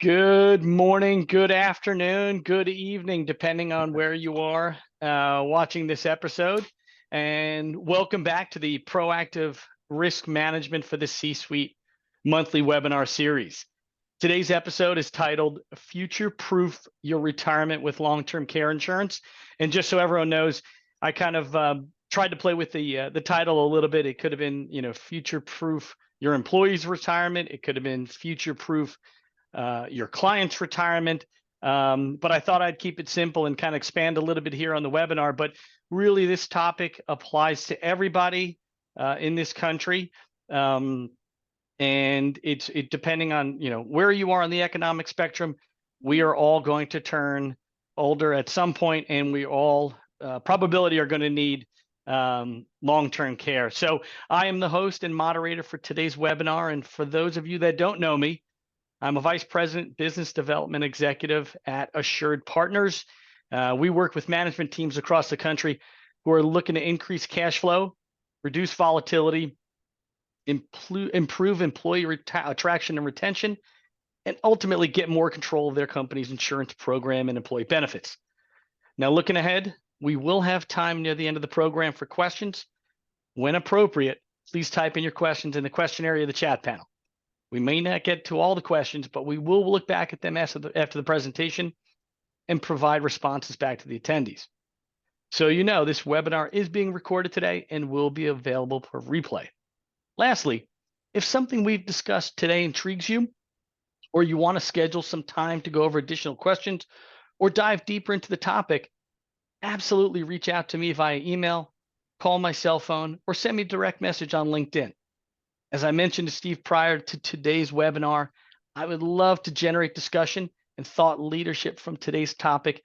Good morning, good afternoon, good evening, depending on where you are watching this episode. And welcome back to the Proactive Risk Management for the C-Suite monthly webinar series. Today's episode is titled Future Proof Your Retirement with Long-Term Care Insurance. And just so everyone knows, I kind of tried to play with the title a little bit. It could have been, Future Proof Your Employees' Retirement. It could have been Future Proof your client's retirement. But I thought I'd keep it simple and kind of expand a little bit here on the webinar. But really, this topic applies to everybody in this country. And it's depending on, where you are on the economic spectrum. We are all going to turn older at some point, and we all probability are going to need long-term care. So I am the host and moderator for today's webinar. And for those of you that don't know me, I'm a Vice President, Business Development Executive at Assured Partners. We work with management teams across the country who are looking to increase cash flow, reduce volatility, improve employee attraction and retention, and ultimately get more control of their company's insurance program and employee benefits. Now, looking ahead, we will have time near the end of the program for questions. When appropriate, please type in your questions in the question area of the chat panel. We may not get to all the questions, but we will look back at them after the presentation and provide responses back to the attendees. So this webinar is being recorded today and will be available for replay. Lastly, if something we've discussed today intrigues you, or you want to schedule some time to go over additional questions or dive deeper into the topic, absolutely reach out to me via email, call my cell phone, or send me a direct message on LinkedIn. As I mentioned to Steve prior to today's webinar, I would love to generate discussion and thought leadership from today's topic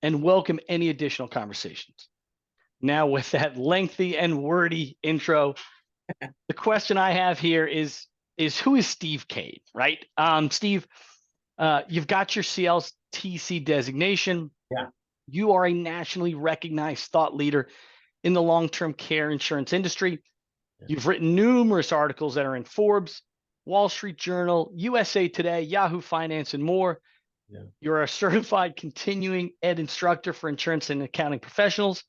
and welcome any additional conversations. Now, with that lengthy and wordy intro, the question I have here is who is Steve Cain, right? Steve, you've got your LTCi designation. Yeah. You are a nationally recognized thought leader in the long-term care insurance industry. You've written numerous articles that are in Forbes, Wall Street Journal, USA Today, Yahoo Finance, and more. Yeah. You're a certified continuing ed instructor for insurance and accounting professionals.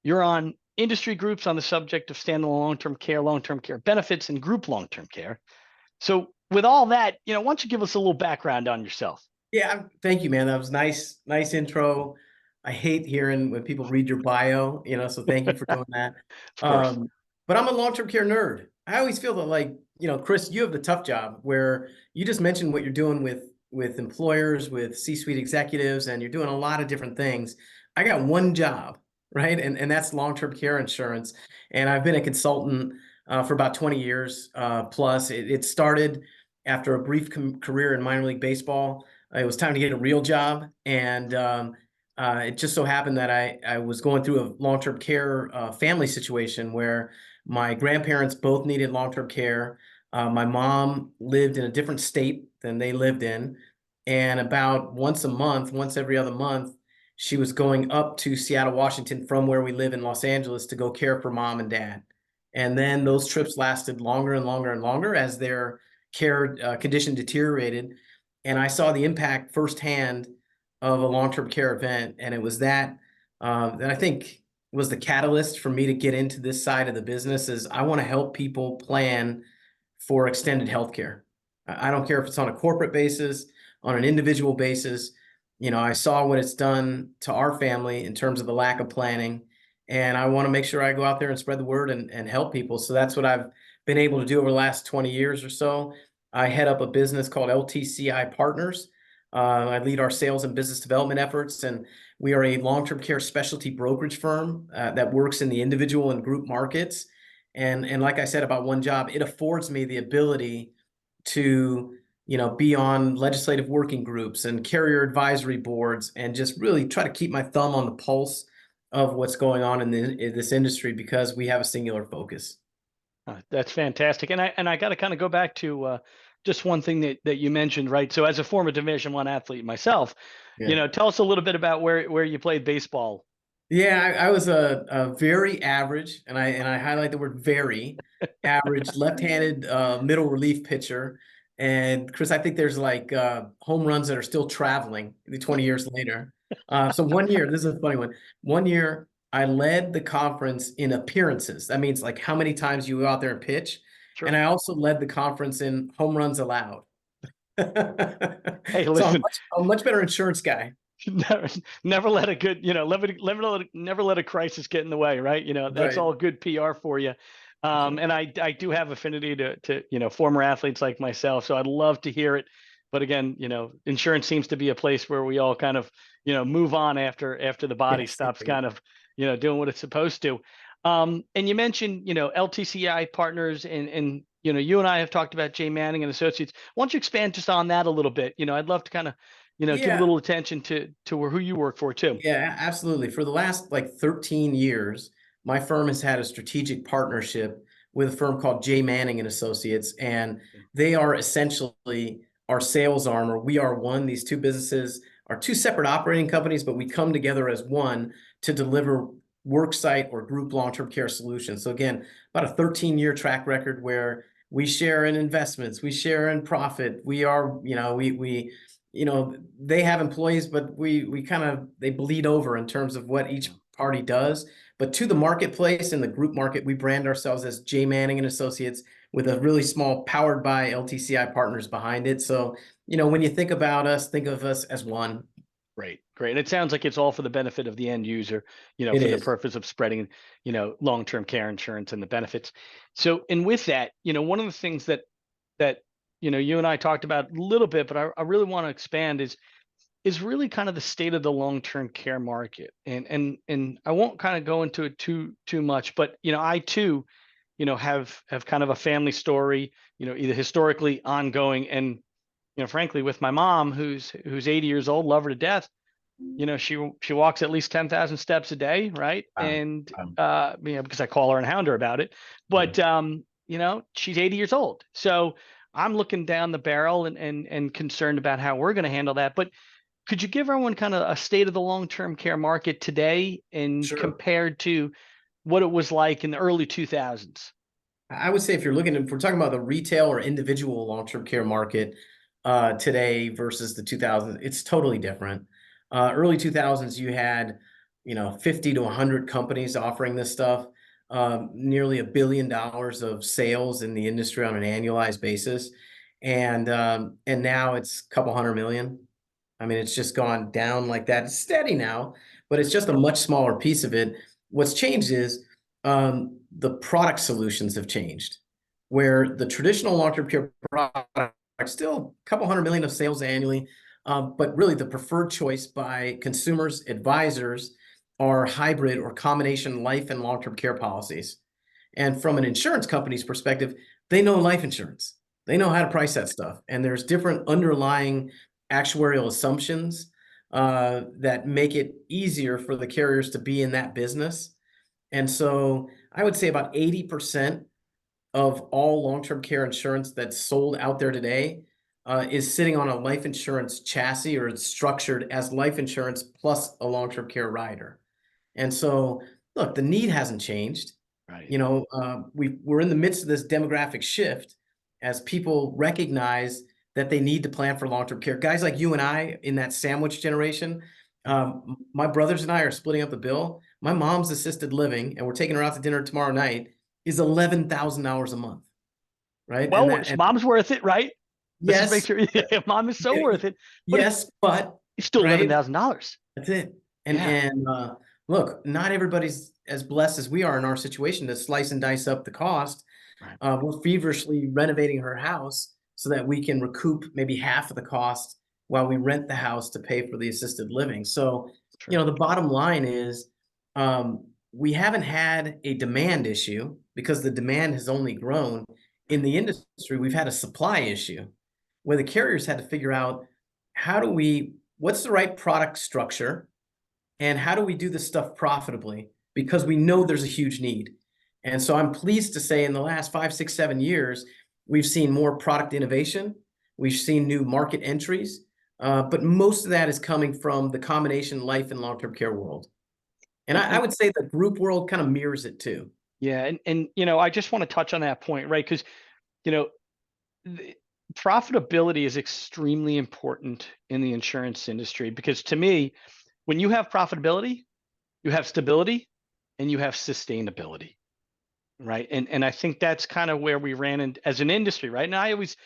You're on industry groups on the subject of standalone long-term care benefits, and group long-term care. So with all that, why don't you give us a little background on yourself? Yeah, thank you, man. That was nice intro. I hate hearing when people read your bio, so thank you for doing that. Of course. But I'm a long-term care nerd. I always feel that Chris, you have the tough job where you just mentioned what you're doing with employers, with C-suite executives, and you're doing a lot of different things. I got one job, right? And that's long-term care insurance. And I've been a consultant for about 20 years plus. It started after a brief career in minor league baseball. It was time to get a real job. And it just so happened that I was going through a long-term care family situation where my grandparents both needed long-term care. My mom lived in a different state than they lived in. And about once every other month, she was going up to Seattle, Washington from where we live in Los Angeles to go care for mom and dad. And then those trips lasted longer and longer and longer as their care condition deteriorated. And I saw the impact firsthand of a long-term care event. And it was that I think was the catalyst for me to get into this side of the business. Is I want to help people plan for extended healthcare. I don't care if it's on a corporate basis, on an individual basis. I saw what it's done to our family in terms of the lack of planning. And I want to make sure I go out there and spread the word and help people. So that's what I've been able to do over the last 20 years or so. I head up a business called LTCi Partners. I lead our sales and business development efforts, and we are a long-term care specialty brokerage firm that works in the individual and group markets. And like I said about one job, it affords me the ability to be on legislative working groups and carrier advisory boards and just really try to keep my thumb on the pulse of what's going on in this industry because we have a singular focus. That's fantastic. And I got to kind of go back to just one thing that you mentioned, right? So as a former Division I athlete myself, tell us a little bit about where you played baseball. Yeah, I was a very average, and I highlight the word very average left-handed middle relief pitcher. And Chris, I think there's like home runs that are still traveling 20 years later. So one year, this is a funny one. One year, I led the conference in appearances. That means like how many times you go out there and pitch. And Sure. I also led the conference in home runs allowed. Hey, So listen, I'm much better insurance guy. never let a good, never let a crisis get in the way, right? That's Right. all good PR for you. That's right. And I do have affinity to former athletes like myself, so I'd love to hear it. But again, insurance seems to be a place where we all kind of, move on after the body Yes. stops kind of, doing what it's supposed to. And you mentioned, LTCi partners and you and I have talked about Jay Manning and Associates. Why don't you expand just on that a little bit? I'd love to kind of, give a Yeah. little attention to who you work for too. Yeah, absolutely. For the last like 13 years, my firm has had a strategic partnership with a firm called Jay Manning and Associates, and they are essentially our sales arm, or we are one. These two businesses are two separate operating companies, but we come together as one to deliver worksite or group long-term care solutions. So again, about a 13-year track record where we share in investments, we share in profit. We are, they have employees, but we kind of they bleed over in terms of what each party does. But to the marketplace and the group market, we brand ourselves as J Manning and Associates with a really small powered by LTCi partners behind it. So, when you think about us, think of us as one. Great, great. And it sounds like it's all for the benefit of the end user, It for the is. purpose of spreading, long-term care insurance and the benefits. So, and with that, one of the things that you and I talked about a little bit, but I really want to expand is really kind of the state of the long-term care market. And I won't kind of go into it too much, but I too, have kind of a family story, either historically ongoing and frankly, with my mom, who's 80 years old, love her to death. She walks at least 10,000 steps a day, right? Wow. And Wow. because I call her and hound her about it. Yeah. But she's 80 years old, so I'm looking down the barrel and concerned about how we're going to handle that. But could you give everyone kind of a state of the long-term care market today and Sure. compared to what it was like in the early 2000s? I would say if we're talking about the retail or individual long-term care market today versus the 2000s, it's totally different. Early 2000s, you had, 50 to 100 companies offering this stuff, nearly $1 billion of sales in the industry on an annualized basis. And now it's a couple hundred million. I mean, it's just gone down like that. It's steady now, but it's just a much smaller piece of it. What's changed is the product solutions have changed, where the traditional long-term care product still a couple hundred million of sales annually, but really the preferred choice by consumers, advisors are hybrid or combination life and long-term care policies. And from an insurance company's perspective, they know life insurance. They know how to price that stuff. And there's different underlying actuarial assumptions that make it easier for the carriers to be in that business. And so I would say about 80% of all long-term care insurance that's sold out there today is sitting on a life insurance chassis, or it's structured as life insurance plus a long-term care rider. And so, look, the need hasn't changed. Right. We're in the midst of this demographic shift as people recognize that they need to plan for long-term care. Guys like you and I in that sandwich generation, my brothers and I are splitting up the bill. My mom's assisted living, and we're taking her out to dinner tomorrow night, is $11,000 a month, right? Well, mom's worth it, right? Let's just make Yes, sure. Yeah, mom is so worth it, but yes, but it's still right. $11,000. That's it. And Yeah, and look, not everybody's as blessed as we are in our situation to slice and dice up the cost. right. We're feverishly renovating her house so that we can recoup maybe half of the cost while we rent the house to pay for the assisted living. So, Sure. the bottom line is we haven't had a demand issue because the demand has only grown. In the industry, we've had a supply issue where the carriers had to figure out what's the right product structure and how do we do this stuff profitably? Because we know there's a huge need. And so I'm pleased to say in the last 5, 6, 7 years, we've seen more product innovation. We've seen new market entries, but most of that is coming from the combination life and long-term care world. And I And would say the group world kind of mirrors it too. yeah, and I just want to touch on that point, right? Because you know, Profitability is extremely important in the insurance industry because to me, when you have profitability, you have stability and you have sustainability. Right. And I think that's kind of where we ran in as an industry, right? And I always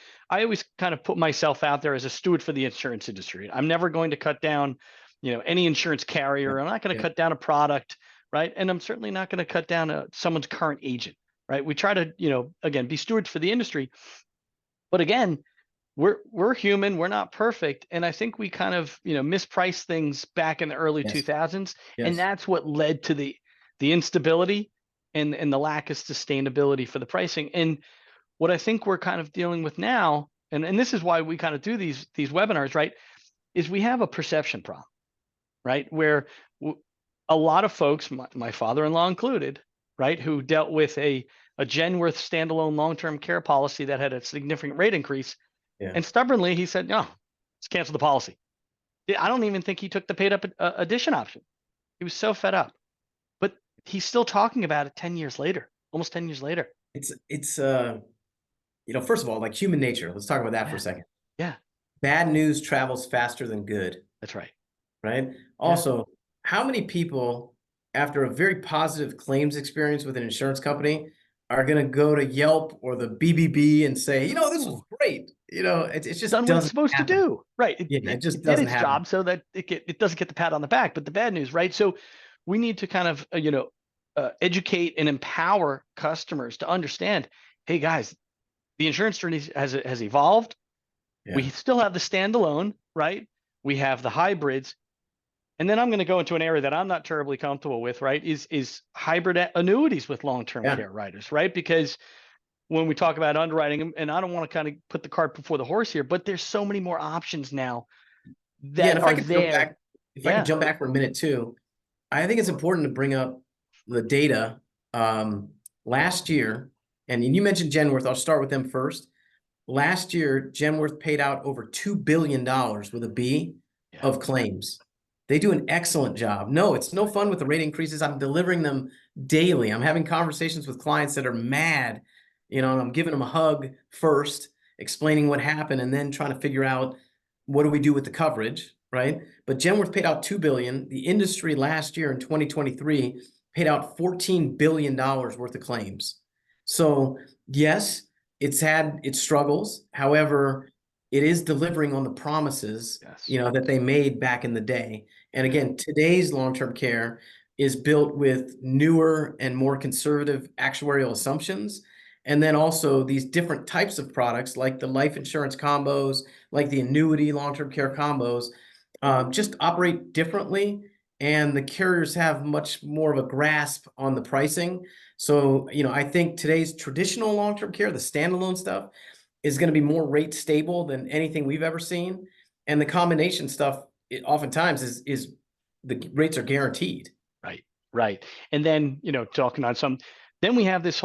kind of put myself out there as a steward for the insurance industry. I'm never going to cut down, any insurance Yeah. carrier. I'm not going to cut down a product, right? And I'm certainly not going to cut down someone's current agent, right? We try to, again, be stewards for the industry. But again, we're human, we're not perfect. And I think we kind of, mispriced things back in the early Yes. 2000s. And Yes. that's what led to the instability and the lack of sustainability for the pricing. And what I think we're kind of dealing with now, and this is why we kind of do these webinars, right, is we have a perception problem, right? Where a lot of folks, my father-in-law included, right, who dealt with a Genworth standalone long-term care policy that had a significant rate increase. Yeah. And stubbornly, he said, no, let's cancel the policy. I don't even think he took the paid up addition option. He was so fed up. But he's still talking about it 10 years later, almost 10 years later. It's first of all, like human nature. Let's talk about that for a Yeah. second. Yeah, Bad news travels faster than good, that's right. right? Yeah. Also, how many people, after a very positive claims experience with an insurance company, are going to go to Yelp or the BBB and say, this was No. great. It just Done what it's doesn't supposed to happen. do. Right. Yeah, it just It did doesn't its happen. job so that it doesn't get the pat on the back. But the bad news, right? So we need to kind of, educate and empower customers to understand, hey guys, the insurance journey has evolved. Yeah. We still have the standalone, right? We have the hybrids. And then I'm going to go into an area that I'm not terribly comfortable with, right? Is hybrid annuities with long-term Yeah. care riders, right? Because when we talk about underwriting, and I don't want to kind of put the cart before the horse here, but there's so many more options now Yeah, that and if I are could jump there. back, if I could Yeah. jump back for a minute too, I think it's important to bring up the data. Last year, and you mentioned Genworth, I'll start with them first. Last year, Genworth paid out over $2 billion with a B Yeah. of claims. They do an excellent job. No, it's no fun with the rate increases. I'm delivering them daily. I'm having conversations with clients that are mad, and I'm giving them a hug first, explaining what happened, and then trying to figure out what do we do with the coverage, right? But Genworth paid out $2 billion. The industry last year in 2023 paid out $14 billion worth of claims. So yes, it's had its struggles. However, it is delivering on the promises, Yes. that they made back in the day. And again, today's long-term care is built with newer and more conservative actuarial assumptions. And then also these different types of products like the life insurance combos, like the annuity long-term care combos, just operate differently. And the carriers have much more of a grasp on the pricing. So, I think today's traditional long-term care, the standalone stuff, is going to be more rate stable than anything we've ever seen. And the combination stuff, oftentimes is the rates are guaranteed. Right. Right. And then, talking on then we have this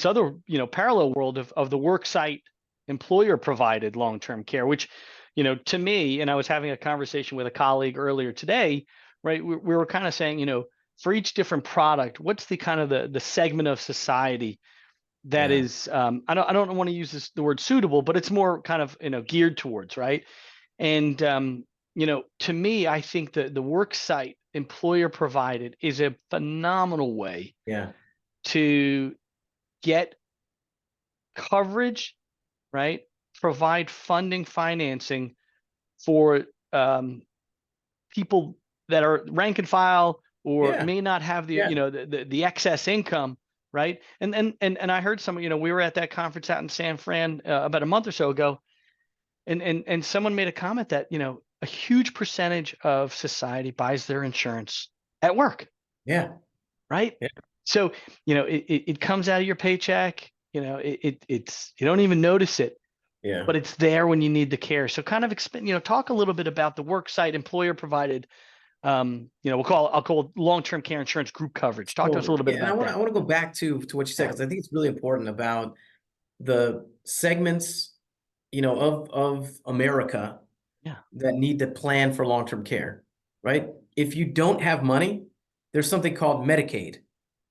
other, parallel world of the work site employer provided long-term care, which, to me, and I was having a conversation with a colleague earlier today, right? We were kind of saying, for each different product, what's the kind of the segment of society that is, I don't want to use the word suitable, but it's more kind of, geared towards, right? And, to me, I think the work site employer provided is a phenomenal way Yeah. to get coverage, right? Provide financing for people that are rank and file or Yeah. may not have the, Yeah. the excess income, right? And I heard some, we were at that conference out in San Fran about a month or so ago, and someone made a comment that, a huge percentage of society buys their insurance at work, Yeah. right? Yeah. So, it comes out of your paycheck, it's you don't even notice it, Yeah. but it's there when you need the care. So kind of talk a little bit about the work site employer provided, I'll call it long-term care insurance group coverage. Talk to us a So, little bit and I about want to that. I want to go back to what you said, because I think it's really important about the segments, of America Yeah. that need to plan for long-term care, right? If you don't have money, there's something called Medicaid,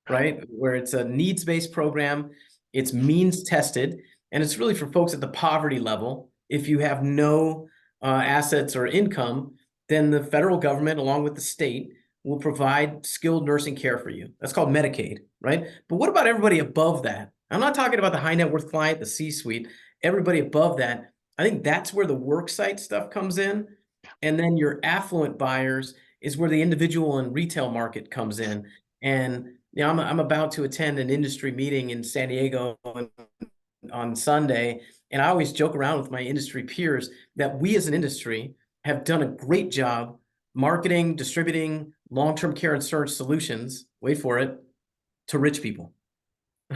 right? Where it's a needs-based program, it's means tested. And it's really for folks at the poverty level. If you have no assets or income, then the federal government, along with the state, will provide skilled nursing care for you. That's called Medicaid, right? But what about everybody above that? I'm not talking about the high net worth client, the C-suite, everybody above that. I think that's where the worksite stuff comes in. And then your affluent buyers is where the individual and retail market comes in. And I'm about to attend an industry meeting in San Diego on Sunday, and I always joke around with my industry peers that we as an industry have done a great job marketing, distributing long-term care insurance solutions, wait for it, to rich people,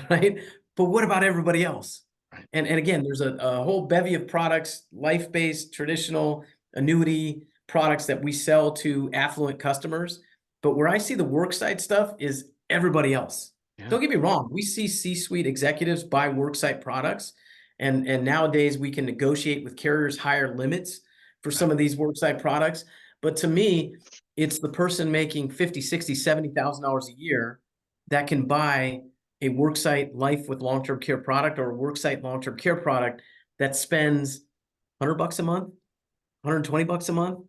right? But what about everybody else? Right. And again, there's a whole bevy of products, life-based, traditional, annuity products that we sell to affluent customers. But where I see the worksite stuff is everybody else. Yeah. Don't get me wrong. We see C-suite executives buy worksite products. And nowadays we can negotiate with carriers higher limits for some of these worksite products. But to me, it's the person making 50, 60, $70,000 a year that can buy a worksite life with long-term care product or a worksite long-term care product that spends $100 a month, $120 a month.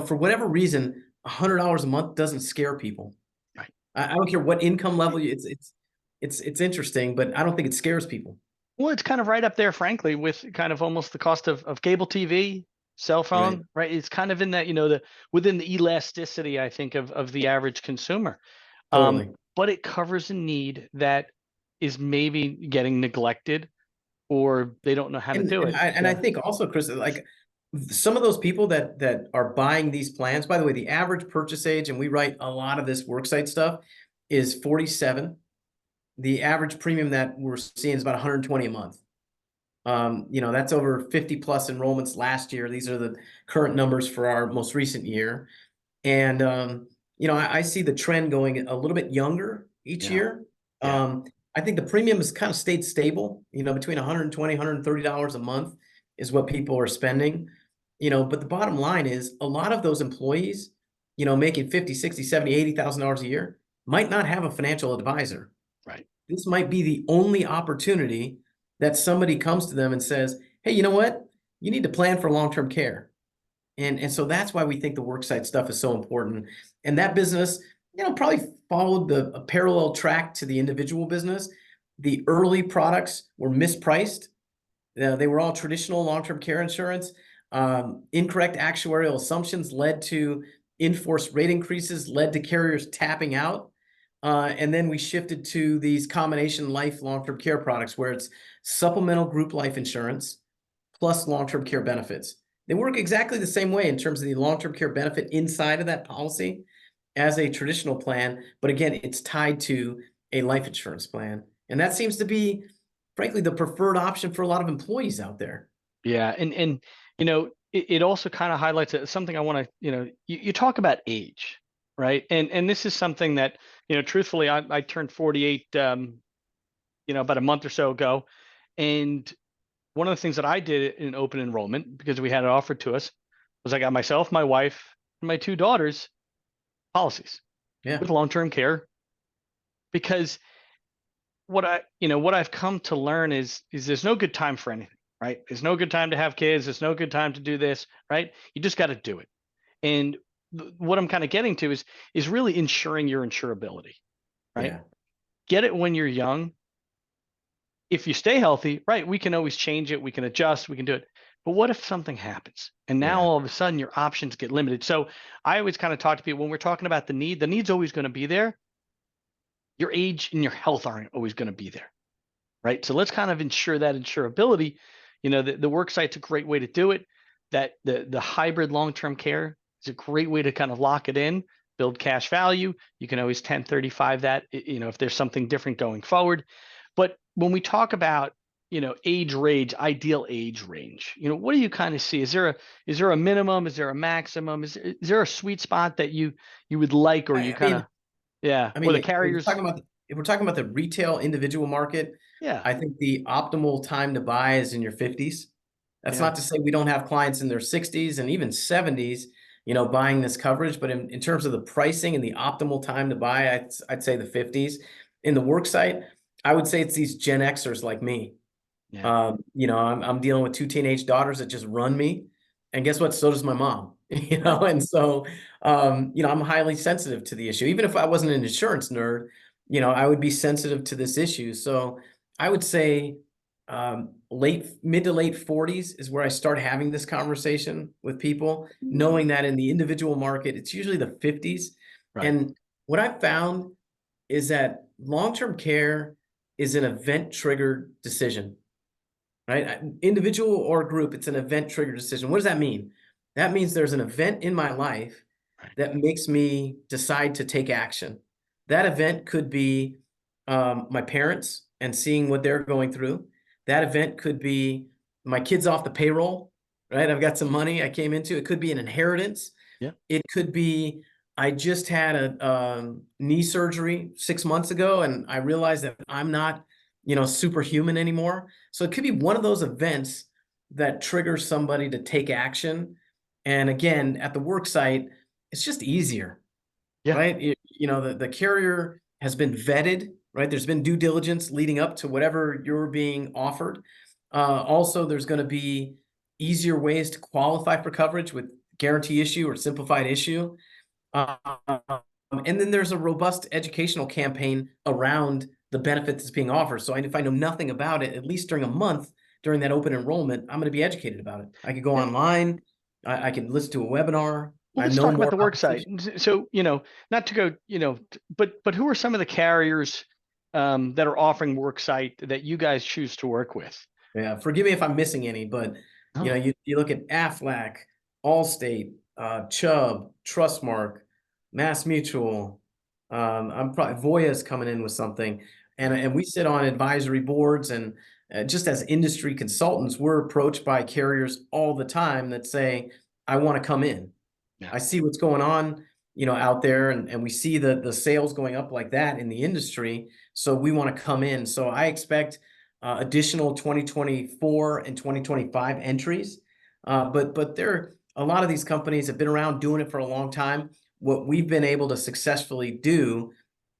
For whatever reason, $100 a month doesn't scare people. Right. I don't care what income level it's interesting, but I don't think it scares people. Well, it's kind of right up there, frankly, with kind of almost the cost of cable TV, cell phone, right? It's kind of in that, within the elasticity, I think, of the average consumer. Totally. But it covers a need that is maybe getting neglected, or they don't know how to do it. I think also, Chris, like some of those people that are buying these plans, by the way, the average purchase age, and we write a lot of this worksite stuff, is 47. The average premium that we're seeing is about 120 a month. That's over 50 plus enrollments last year. These are the current numbers for our most recent year. And, I see the trend going a little bit younger each year. I think the premium has kind of stayed stable, between $120, $130 a month is what people are spending, but the bottom line is a lot of those employees, making 50, 60, 70, $80,000 a year might not have a financial advisor. Right. This might be the only opportunity that somebody comes to them and says, hey, you know what? You need to plan for long-term care. And so that's why we think the worksite stuff is so important. And that business, probably followed a parallel track to the individual business. The early products were mispriced. They were all traditional long-term care insurance. Incorrect actuarial assumptions led to in-force rate increases, led to carriers tapping out. And then we shifted to these combination life long-term care products where it's supplemental group life insurance plus long-term care benefits. They work exactly the same way in terms of the long-term care benefit inside of that policy as a traditional plan. But again, it's tied to a life insurance plan. And that seems to be, frankly, the preferred option for a lot of employees out there. Yeah. And it also kind of highlights something I want to, you talk about age, right? And this is something that, truthfully, I turned 48, about a month or so ago. And one of the things that I did in open enrollment, because we had it offered to us, was I got myself, my wife, and my two daughters policies with long-term care. Because what I've come to learn is there's no good time for anything, right? There's no good time to have kids. There's no good time to do this, right? You just got to do it. And what I'm kind of getting to is really ensuring your insurability, right? Yeah. Get it when you're young. If you stay healthy, right, we can always change it. We can adjust. We can do it. But what if something happens and now all of a sudden your options get limited? So I always kind of talk to people when we're talking about the need's always going to be there. Your age and your health aren't always going to be there, right? So let's kind of ensure that insurability. The work site's a great way to do it. That the hybrid long-term care is a great way to kind of lock it in, build cash value. You can always 1035 that, if there's something different going forward. But when we talk about, age range, ideal age range, what do you kind of see? Is there a minimum? Is there a maximum? Is there a sweet spot that you would like, or you kind of, or the carriers? If we're talking about the retail individual market, I think the optimal time to buy is in your 50s. That's not to say we don't have clients in their 60s and even 70s, buying this coverage. But in terms of the pricing and the optimal time to buy, I'd say the 50s. In the work site, I would say it's these Gen Xers like me. Yeah. I'm dealing with two teenage daughters that just run me. And guess what? So does my mom, Right. and so, I'm highly sensitive to the issue. Even if I wasn't an insurance nerd, I would be sensitive to this issue. So I would say, mid to late 40s is where I start having this conversation with people, knowing that in the individual market, it's usually the 50s. Right. And what I've found is that long-term care is an event triggered decision, right? Individual or group, it's an event triggered decision. What does that mean? That means there's an event in my life Right. that makes me decide to take action. That event could be my parents and seeing what they're going through. That event could be my kids off the payroll, right? I've got some money I came into. It could be an inheritance. Yeah. It could be I just had a knee surgery 6 months ago, and I realized that I'm not, superhuman anymore. So it could be one of those events that triggers somebody to take action. And again, at the work site, it's just easier, Yeah. right? The carrier has been vetted, right? There's been due diligence leading up to whatever you're being offered. Also, there's going to be easier ways to qualify for coverage with guarantee issue or simplified issue. Um, and then there's a robust educational campaign around the benefit that's being offered. So if I know nothing about it, at least during a month during that open enrollment, I'm going to be educated about it. I could go Yeah. online. I can listen to a webinar. Well, I let's know talk about more the about work this site. issue. So, not to go, but who are some of the carriers that are offering work site that you guys choose to work with? Yeah, forgive me if I'm missing any, but Oh, you look at Aflac, Allstate, Chubb, Trustmark, Mass Mutual. I'm probably Voya's coming in with something, and right. and we sit on advisory boards, and just as industry consultants, we're approached by carriers all the time that say, "I want to come in. Yeah. I see what's going on, out there, and we see the sales going up like that in the industry. So we want to come in." So I expect additional 2024 and 2025 entries. But a lot of these companies have been around doing it for a long time. What we've been able to successfully do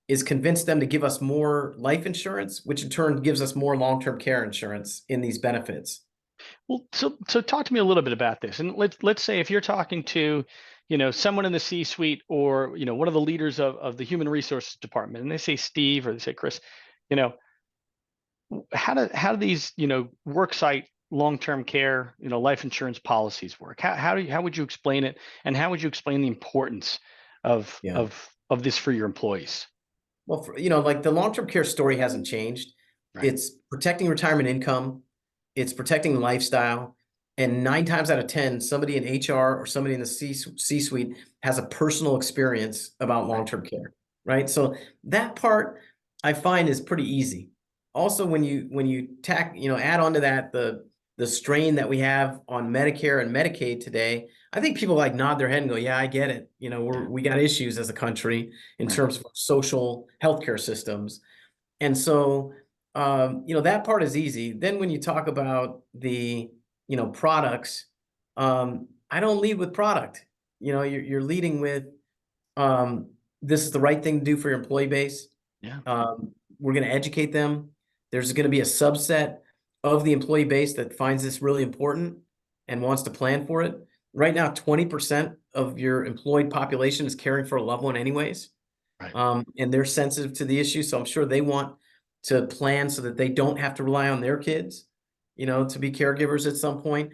is convince them to give us more life insurance, which in turn gives us more long-term care insurance in these benefits. Well, so talk to me a little bit about this. And let's say if you're talking to, someone in the C-suite or, one of the leaders of the human resources department, and they say Steve or they say Chris, you know, how do these, work site long-term care, life insurance policies work? How would you explain it? And how would you explain the importance of Yeah. of this for your employees? Well, like the long-term care story hasn't changed. Right. It's protecting retirement income, it's protecting lifestyle, and 9 times out of 10, somebody in HR or somebody in the C-suite has a personal experience about Right. long-term care, right? So that part I find is pretty easy. Also, when you add on to that the strain that we have on Medicare and Medicaid today, I think people like nod their head and go, "Yeah, I get it. Yeah. We got issues as a country in Right. terms of social healthcare systems." And so, that part is easy. Then when you talk about the, products, I don't lead with product. You're leading with, this is the right thing to do for your employee base. Yeah. We're going to educate them. There's going to be a subset of the employee base that finds this really important and wants to plan for it. Right now, 20% of your employed population is caring for a loved one anyways. Right. And they're sensitive to the issue. So I'm sure they want to plan so that they don't have to rely on their kids, to be caregivers at some point.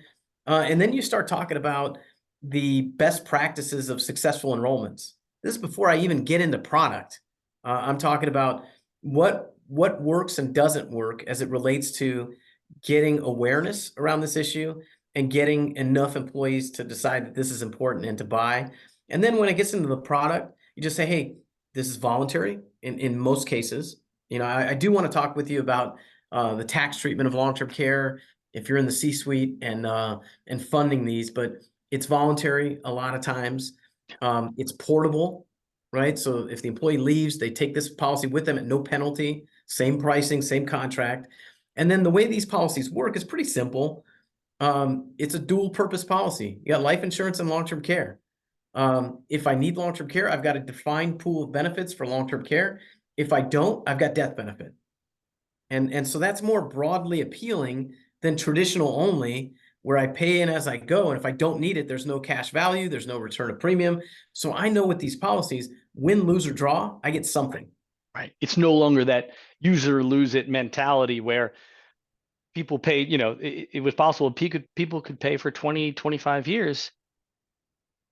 And then you start talking about the best practices of successful enrollments. This is before I even get into product. I'm talking about what works and doesn't work as it relates to getting awareness around this issue and getting enough employees to decide that this is important and to buy. And then when it gets into the product, you just say, "Hey, this is voluntary in most cases." I do want to talk with you about the tax treatment of long-term care if you're in the C-suite and funding these, but it's voluntary a lot of times. It's portable, right? So if the employee leaves, they take this policy with them at no penalty, same pricing, same contract. And then the way these policies work is pretty simple. It's a dual purpose policy. You got life insurance and long-term care. If I need long-term care, I've got a defined pool of benefits for long-term care. If I don't, I've got death benefit. And so that's more broadly appealing than traditional only, where I pay in as I go. And if I don't need it, there's no cash value, there's no return of premium. So I know with these policies, win, lose, or draw, I get something. Right. It's no longer that use it or lose it mentality where people pay, it was possible people could pay for 20, 25 years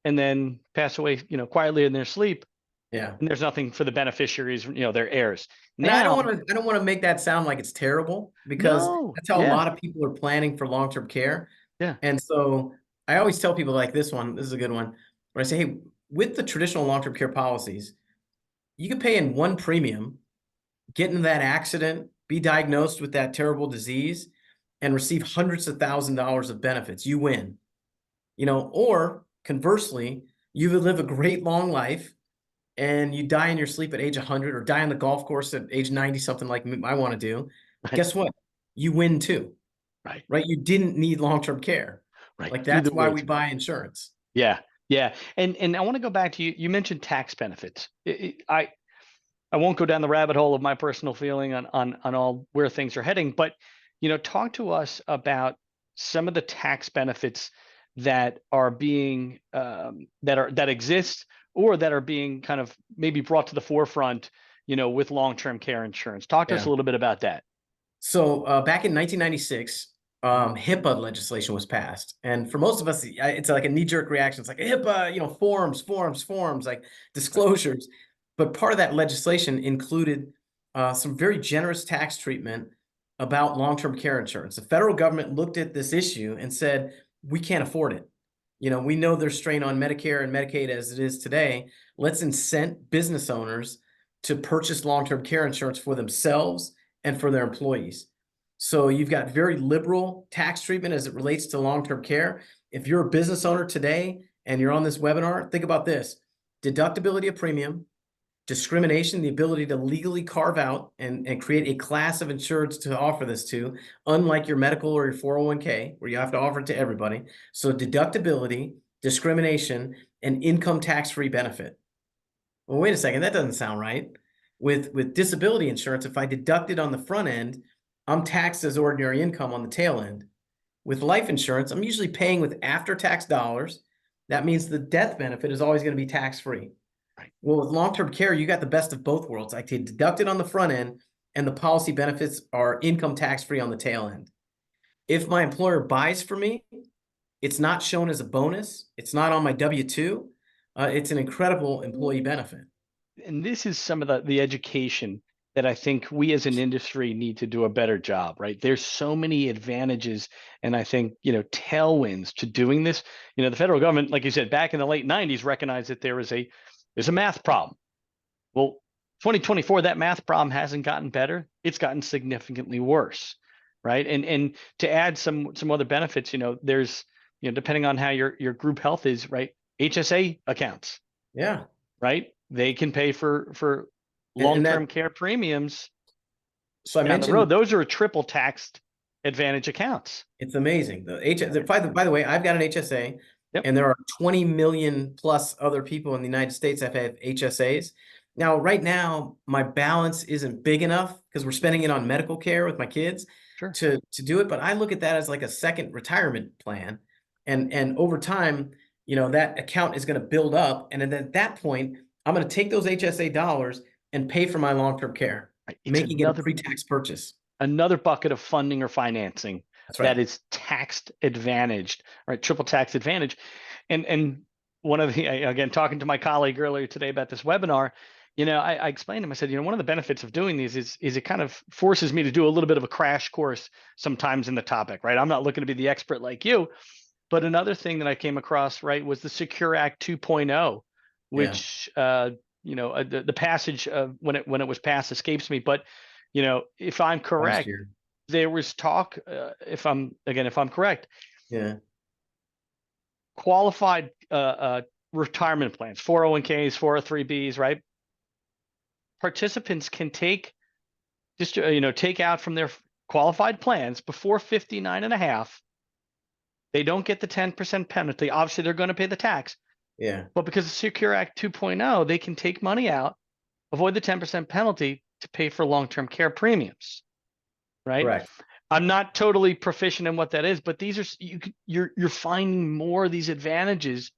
and then pass away, quietly in their sleep. Yeah. And there's nothing for the beneficiaries, their heirs. And Now, I don't want to make that sound like it's terrible, because no, that's how a yeah, lot of people are planning for long-term care. yeah, And so I always tell people like this is a good one, where I say, hey, with the traditional long-term care policies, you can pay in one premium, get into that accident, be diagnosed with that terrible disease, and receive hundreds of $1,000s of benefits. You win. Or conversely, you would live a great long life and you die in your sleep at age 100, or die on the golf course at age 90 something, like I want to do. right, Guess what? You win too, right, right? You didn't need long-term care. right. Like, Either that's why way, we it's good. buy insurance. Yeah, yeah. And I want to go back to you. You mentioned tax benefits. I won't go down the rabbit hole of my personal feeling on all where things are heading, but talk to us about some of the tax benefits that are being that exist, or that are being kind of maybe brought to the forefront, with long-term care insurance. Talk to us Yeah. a little bit about that. So back in 1996, HIPAA legislation was passed, and for most of us, it's like a knee-jerk reaction. It's like HIPAA, forms, like Right. disclosures. But part of that legislation included some very generous tax treatment about long-term care insurance. The federal government looked at this issue and said, we can't afford it. We know there's strain on Medicare and Medicaid as it is today. Let's incent business owners to purchase long-term care insurance for themselves and for their employees. So you've got very liberal tax treatment as it relates to long-term care. If you're a business owner today and you're on this webinar, think about this: deductibility of premium, discrimination, the ability to legally carve out and create a class of insureds to offer this to, unlike your medical or your 401k, where you have to offer it to everybody. So deductibility, discrimination, and income tax-free benefit. Well, wait a second, that doesn't sound right. With disability insurance, if I deduct it on the front end, I'm taxed as ordinary income on the tail end. With life insurance, I'm usually paying with after-tax dollars. That means the death benefit is always going to be tax-free. Right. Well, with long-term care, you got the best of both worlds. I can deduct it on the front end, and the policy benefits are income tax-free on the tail end. If my employer buys for me, it's not shown as a bonus. It's not on my W-2. It's an incredible employee benefit. And this is some of the education that I think we as an industry need to do a better job, right? There's so many advantages and I think, tailwinds to doing this. The federal government, like you said, back in the late 90s, recognized that there's a math problem. Well, 2024, that math problem hasn't gotten better. It's gotten significantly worse, right? And to add some other benefits, there's, depending on how your group health is, right? HSA accounts, Yeah. right? They can pay for And that, long-term care premiums so I down the mentioned, road. Those are triple taxed advantage accounts. it's amazing. By the way, I've got an HSA, Yep, and there are 20 million plus other people in the United States that have HSAs. Now, right now, my balance isn't big enough because we're spending it on medical care with my kids sure. to do it. But I look at that as like a second retirement plan. And over time, that account is going to build up. And then at that point, I'm going to take those HSA dollars and pay for my long-term care, Right. It's making it a pre-tax purchase. another bucket of funding or financing That's that right. is taxed advantaged, right? Triple tax advantage. And one of the, again, talking to my colleague earlier today about this webinar, I explained to him, I said, one of the benefits of doing these is it kind of forces me to do a little bit of a crash course sometimes in the topic, right? I'm not looking to be the expert like you, but another thing that I came across, right, was the Secure Act 2.0, Yeah. which, the passage of when it was passed escapes me, but if I'm Last correct, year. there was talk, if I'm correct, Yeah. qualified retirement plans, 401ks, 403bs, right? Participants can take take out from their qualified plans before 59 and a half. They don't get the 10% penalty. Obviously, they're going to pay the tax, Yeah. but because of Secure Act 2.0, they can take money out, avoid the 10% penalty to pay for long-term care premiums. right? Correct. I'm not totally proficient in what that is, but these are you're finding more of these advantages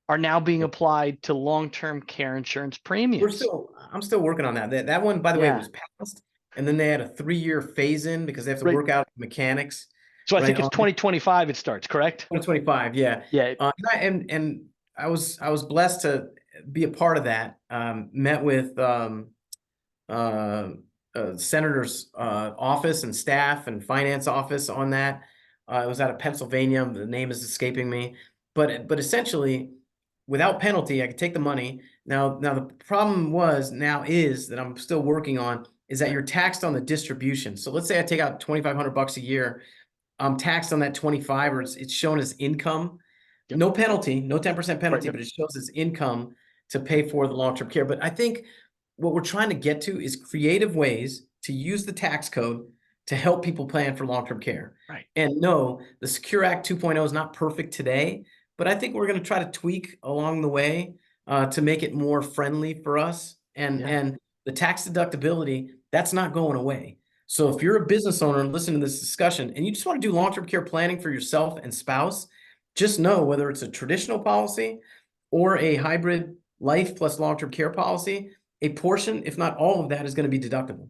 are now being applied to long-term care insurance premiums. I'm still working on that. That one, by the way, Yeah. was passed, and then they had a 3-year phase in because they have to Right. work out mechanics, So I right? think it's On 2025 it starts, correct? 2025, yeah. Yeah. And I was blessed to be a part of that. Met with uh, senator's office and staff and finance office on that. It was out of Pennsylvania. The name is escaping me, but essentially, without penalty, I could take the money. Now the problem is that I'm still working on is that Yeah. you're taxed on the distribution. So let's say I take out $2,500 a year. I'm taxed on that 25, or it's shown as income. Yep. No penalty, no 10% Right. penalty, Yep. but it shows as income to pay for the long-term care. But I think what we're trying to get to is creative ways to use the tax code to help people plan for long-term care. Right. And no, the Secure Act 2.0 is not perfect today, but I think we're going to try to tweak along the way to make it more friendly for us. Yeah. And the tax deductibility, that's not going away. So if you're a business owner and listen to this discussion and you just want to do long-term care planning for yourself and spouse, just know whether it's a traditional policy or a hybrid life plus long-term care policy, a portion, if not all of that, is going to be deductible.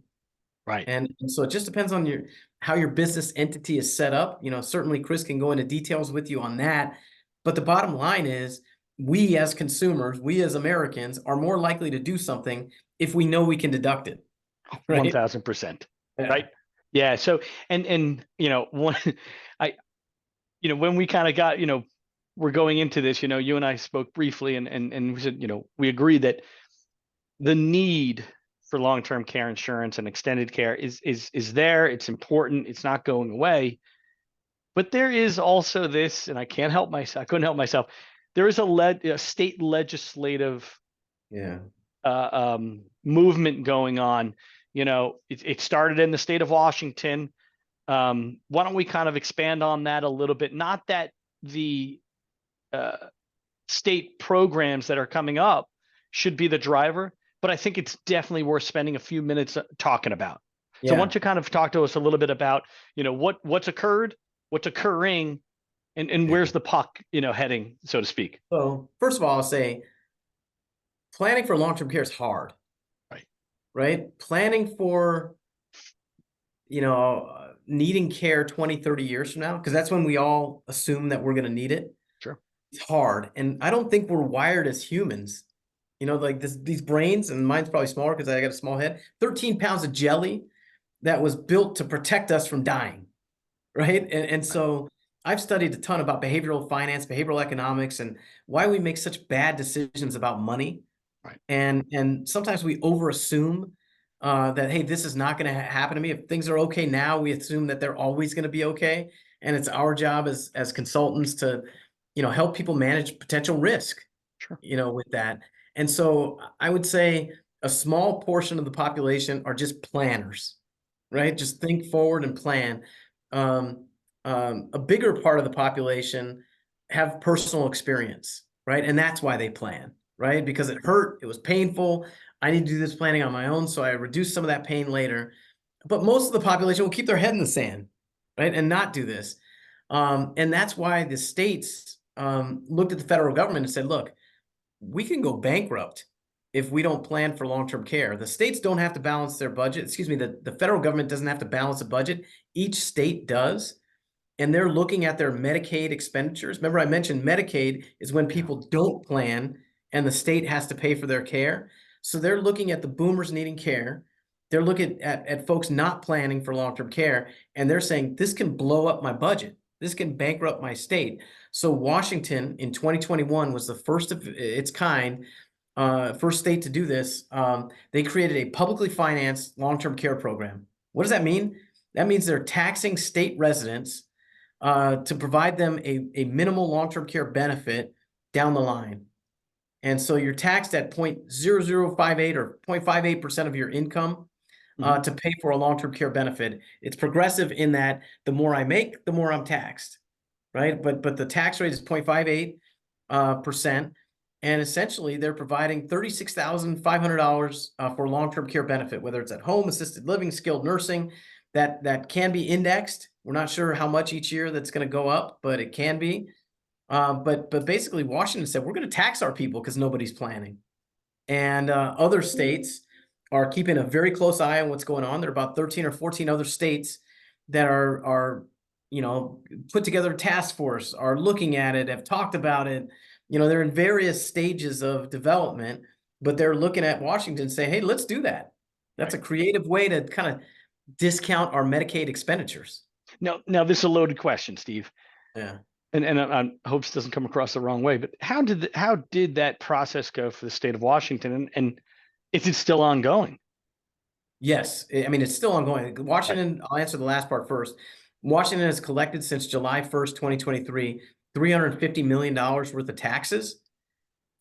Right. And so it just depends on how your business entity is set up. Certainly Chris can go into details with you on that. But the bottom line is we as consumers, we as Americans are more likely to do something if we know we can deduct it. Right? 1000%. Yeah. Right. Yeah. So, and one, I, when we kind of got, we're going into this, you and I spoke briefly and we said, we agreed that the need for long-term care insurance and extended care is there. It's important. It's not going away. But there is also this, and I can't help myself. I couldn't help myself. There is a state legislative Yeah. movement going on. It started in the state of Washington. Why don't we kind of expand on that a little bit? Not that the state programs that are coming up should be the driver, but I think it's definitely worth spending a few minutes talking about. So why Yeah. don't you kind of talk to us a little bit about, what's occurred, what's occurring, and where's the puck, heading, so to speak. So first of all, I'll say planning for long-term care is hard. Right. Right? Planning for, needing care 20, 30 years from now, because that's when we all assume that we're going to need it. Sure. It's hard. And I don't think we're wired as humans. Like these brains, and mine's probably smaller because I got a small head, 13 pounds of jelly that was built to protect us from dying. Right. And so I've studied a ton about behavioral finance, behavioral economics, and why we make such bad decisions about money. Right. And sometimes we overassume that, hey, this is not going to happen to me. If things are okay now, we assume that they're always going to be okay. And it's our job as consultants to, help people manage potential risk, Sure. with that. And so I would say a small portion of the population are just planners, right? Just think forward and plan. A bigger part of the population have personal experience, right? And that's why they plan, right? Because it hurt, it was painful. I need to do this planning on my own, so I reduce some of that pain later. But most of the population will keep their head in the sand, right? And not do this. And that's why the states looked at the federal government and said, look, we can go bankrupt if we don't plan for long-term care. The states don't have to balance their budget. Excuse me, the federal government doesn't have to balance a budget. Each state does. And they're looking at their Medicaid expenditures. Remember, I mentioned Medicaid is when people don't plan and the state has to pay for their care. So they're looking at the boomers needing care. They're looking at folks not planning for long-term care. And they're saying, this can blow up my budget. This can bankrupt my state. So Washington in 2021 was the first of its kind, first state to do this. They created a publicly financed long-term care program. What does that mean? That means they're taxing state residents to provide them a minimal long-term care benefit down the line. And so you're taxed at 0.0058 or 0.58% of your income to pay for a long-term care benefit. It's progressive in that the more I make, the more I'm taxed, right? But the tax rate is 0.58%. And essentially, they're providing $36,500 for long-term care benefit, whether it's at home, assisted living, skilled nursing. that can be indexed. We're not sure how much each year that's going to go up, but it can be. But basically, Washington said we're going to tax our people because nobody's planning, and other states are keeping a very close eye on what's going on. There are about 13 or 14 other states that are put together a task force, are looking at it, have talked about it. They're in various stages of development, but they're looking at Washington and say, hey, let's do that. That's Right. a creative way to kind of discount our Medicaid expenditures. Now this is a loaded question, Steve. Yeah. And I hope this doesn't come across the wrong way, but how did that process go for the state of Washington, and is it still ongoing? Yes, I mean, it's still ongoing. Right. Washington, I'll answer the last part first. Washington has collected since July 1st, 2023, $350 million worth of taxes.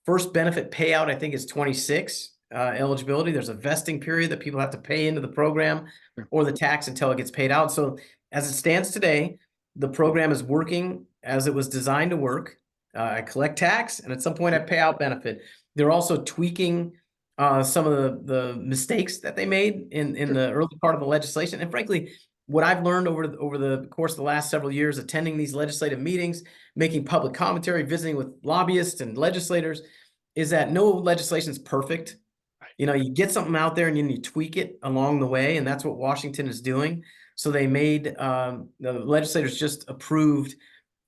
First benefit payout, I think, is 26 eligibility. There's a vesting period that people have to pay into the program Sure. or the tax until it gets paid out. So as it stands today, the program is working as it was designed to work. I collect tax, and at some point I pay out benefit. They're also tweaking some of the mistakes that they made in Sure. the early part of the legislation. And frankly, what I've learned over the course of the last several years, attending these legislative meetings, making public commentary, visiting with lobbyists and legislators, is that no legislation is perfect. Right. You get something out there and you tweak it along the way, and that's what Washington is doing. So they made the legislators just approved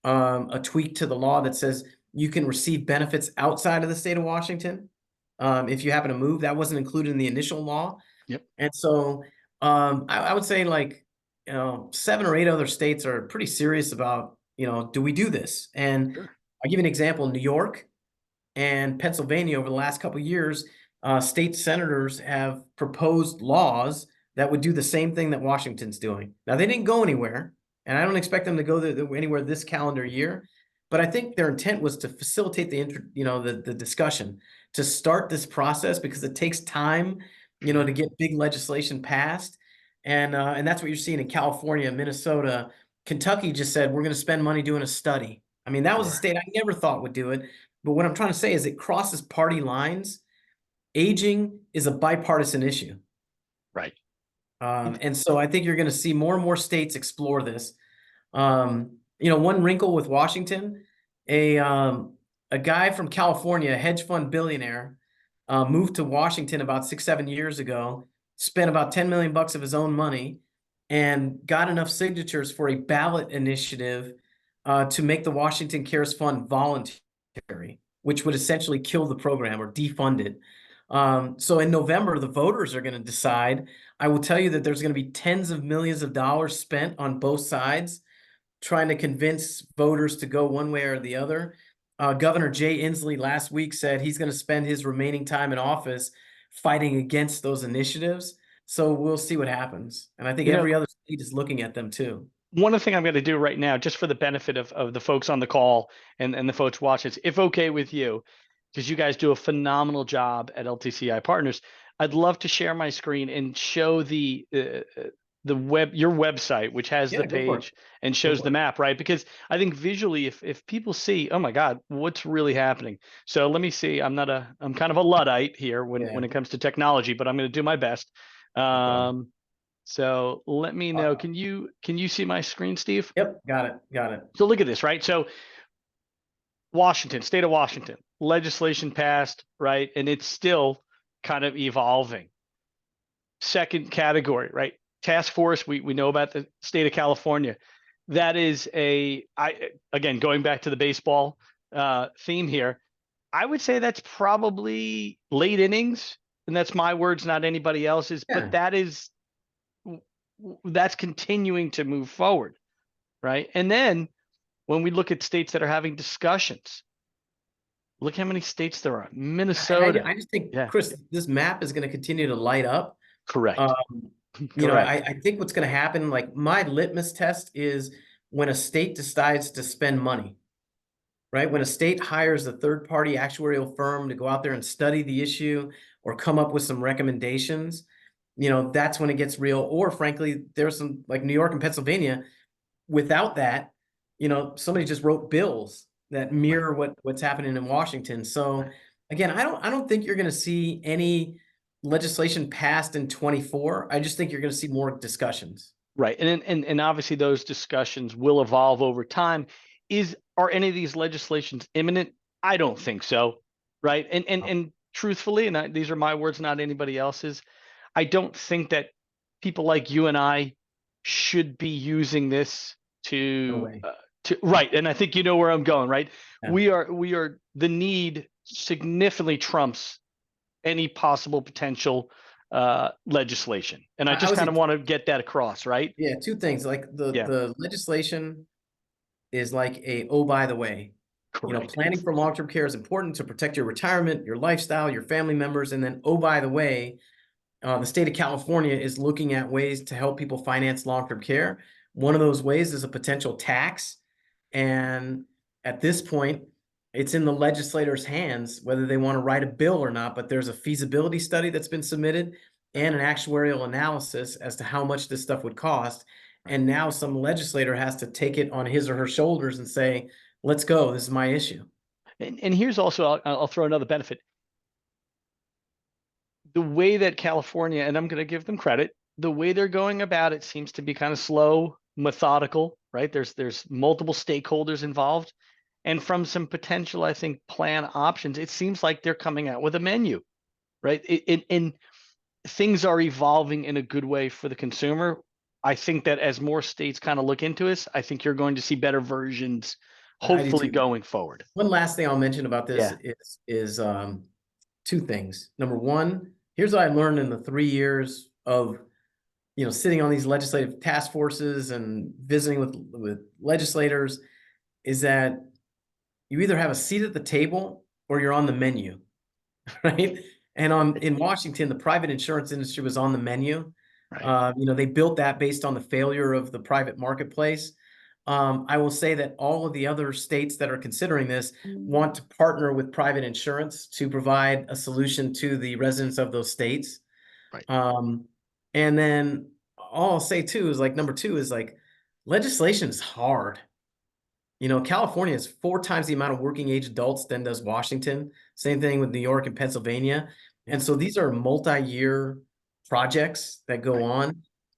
a tweak to the law that says you can receive benefits outside of the state of Washington if you happen to move. That wasn't included in the initial law. Yep. And so I would say, like, 7 or 8 other states are pretty serious about, do we do this? And Sure. I'll give you an example. New York and Pennsylvania, over the last couple of years, state senators have proposed laws that would do the same thing that Washington's doing. Now, they didn't go anywhere, and I don't expect them to go anywhere this calendar year. But I think their intent was to facilitate the discussion, to start this process, because it takes time, Sure. to get big legislation passed, and that's what you're seeing in California, Minnesota, Kentucky. Just said we're going to spend money doing a study. I mean, that was a Sure. state I never thought would do it. But what I'm trying to say is it crosses party lines. Aging is a bipartisan issue. Right. And so I think you're going to see more and more states explore this. One wrinkle with Washington, a guy from California, a hedge fund billionaire, moved to Washington about 6, 7 years ago, spent about 10 million bucks of his own money, and got enough signatures for a ballot initiative to make the Washington Cares Fund voluntary, which would essentially kill the program or defund it. So in November, the voters are going to decide. I will tell you that there's going to be tens of millions of dollars spent on both sides trying to convince voters to go one way or the other. Governor Jay Inslee last week said he's going to spend his remaining time in office fighting against those initiatives. So we'll see what happens. And I think every other state is looking at them too. One thing I'm going to do right now, just for the benefit of the folks on the call and the folks watching, if okay with you, because you guys do a phenomenal job at LTCi Partners, I'd love to share my screen and show your website, which has Yeah, the go for it. page and shows the map, right? Because I think visually, if people see, oh my God, what's really happening? So let me see. I'm kind of a Luddite here when it comes to technology, but I'm going to do my best. So let me know. Can you see my screen, Steve? Yep, got it. So look at this, right? So Washington, state of Washington, legislation passed, right? And it's still kind of evolving. Second category, right? Task force, we know about the state of California. That is again, going back to the baseball theme here, I would say that's probably late innings, and that's my words, not anybody else's, Yeah. but that's continuing to move forward, right? And then when we look at states that are having discussions, look how many states there are. Minnesota. I just think, Yeah. Chris, this map is going to continue to light up. Correct. I think what's going to happen, like, my litmus test is when a state decides to spend money, right? When a state hires a third-party actuarial firm to go out there and study the issue or come up with some recommendations, that's when it gets real. Or frankly, there's some, like New York and Pennsylvania, without that, somebody just wrote bills that mirror what's happening in Washington. So again, I don't think you're going to see any legislation passed in 24. I just think you're going to see more discussions. Right. And obviously those discussions will evolve over time. Are any of these legislations imminent? I don't think so. Right. And truthfully, and these are my words, not anybody else's, I don't think that people like you and I should be using this No to way. right. And I think you know where I'm going, right? Yeah. We are the need significantly trumps any possible potential legislation. And I I just would kind say, of want to get that across, right? yeah, two things. Like Yeah, the legislation is like a, oh, by the way, correct. planning for long-term care is important to protect your retirement, your lifestyle, your family members. And then, oh, by the way, the state of California is looking at ways to help people finance long-term care. One of those ways is a potential tax. And at this point, it's in the legislators' hands whether they want to write a bill or not. But there's a feasibility study that's been submitted Right, and an actuarial analysis as to how much this stuff would cost. right. And now some legislator has to take it on his or her shoulders and say, let's go. This is my issue. And here's also, I'll throw another benefit. The way that California, and I'm going to give them credit, the way they're going about it seems to be kind of slow, methodical, right? There's multiple stakeholders involved. And from some potential, I think, plan options, it seems like they're coming out with a menu, right? And things are evolving in a good way for the consumer. I think that as more states kind of look into this, I think you're going to see better versions, I do hopefully too. going forward. One last thing I'll mention about this Yeah, is two things. Number one, here's what I learned in the 3 years of sitting on these legislative task forces and visiting with legislators, is that you either have a seat at the table or you're on the menu, right? And in Washington, the private insurance industry was on the menu. right, They built that based on the failure of the private marketplace. I will say that all of the other states that are considering this want to partner with private insurance to provide a solution to the residents of those states. right. Um, and then all I'll say too is, like, number two is, like, legislation is hard. California has 4 times the amount of working age adults than does Washington. Same thing with New York and Pennsylvania. Yeah, And so these are multi-year projects that go right. on.